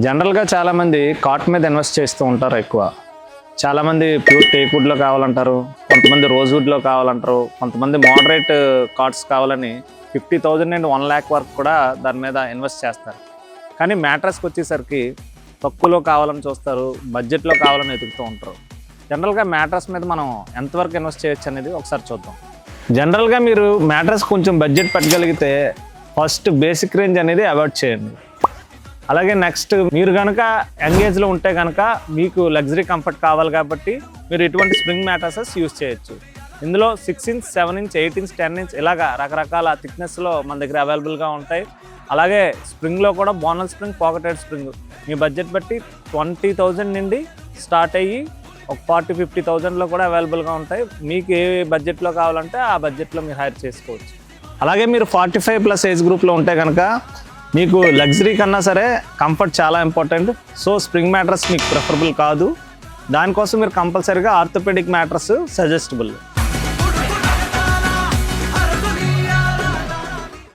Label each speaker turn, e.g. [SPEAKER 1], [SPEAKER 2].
[SPEAKER 1] జనరల్గా చాలామంది కాట్ మీద ఇన్వెస్ట్ చేస్తూ ఉంటారు ఎక్కువ. చాలామంది ప్యూర్ టేక్వుడ్లో కావాలంటారు, కొంతమంది రోజ్వుడ్లో కావాలంటారు, కొంతమంది మోడరేట్ కాట్స్ కావాలని 50,000 నుండి 1 lakh వరకు కూడా దాని మీద ఇన్వెస్ట్ చేస్తారు. కానీ మ్యాట్రస్కి వచ్చేసరికి తక్కువలో కావాలని చూస్తారు, బడ్జెట్లో కావాలని వెతుకుతూ ఉంటారు. జనరల్గా మ్యాట్రస్ మీద మనం ఎంతవరకు ఇన్వెస్ట్ చేయొచ్చు అనేది ఒకసారి చూద్దాం. జనరల్గా మీరు మ్యాట్రస్ కొంచెం బడ్జెట్ పెట్టగలిగితే ఫస్ట్ బేసిక్ రేంజ్ అనేది అవాయిడ్ చేయండి. అలాగే నెక్స్ట్ మీరు కనుక ఎంగేజ్లో ఉంటే కనుక మీకు లగ్జరీ కంఫర్ట్ కావాలి కాబట్టి మీరు ఇటువంటి స్ప్రింగ్ మ్యాట్రసెస్ యూజ్ చేయొచ్చు. ఇందులో 6 inch, 7 inch, 8 inch, 10 inch ఇలాగా రకరకాల థిక్నెస్లో మన దగ్గర అవైలబుల్గా ఉంటాయి. అలాగే స్ప్రింగ్లో కూడా బోనల్ స్ప్రింగ్, పాకెటెడ్ స్ప్రింగ్ మీ బడ్జెట్ బట్టి 20,000 నుండి స్టార్ట్ అయ్యి ఒక 40-50,000లో కూడా అవైలబుల్గా ఉంటాయి. మీకు ఏ బడ్జెట్లో కావాలంటే ఆ బడ్జెట్లో మీరు హైర్ చేసుకోవచ్చు. అలాగే మీరు 45+ ఏజ్ గ్రూప్లో ఉంటే కనుక మీకు లగ్జరీ కన్నా సరే కంఫర్ట్ చాలా ఇంపార్టెంట్. సో స్ప్రింగ్ మ్యాట్రస్ మీకు ప్రిఫరబుల్ కాదు. దానికోసం మీరు కంపల్సరీగా ఆర్థోపెడిక్ మ్యాట్రస్ సజెస్టబుల్.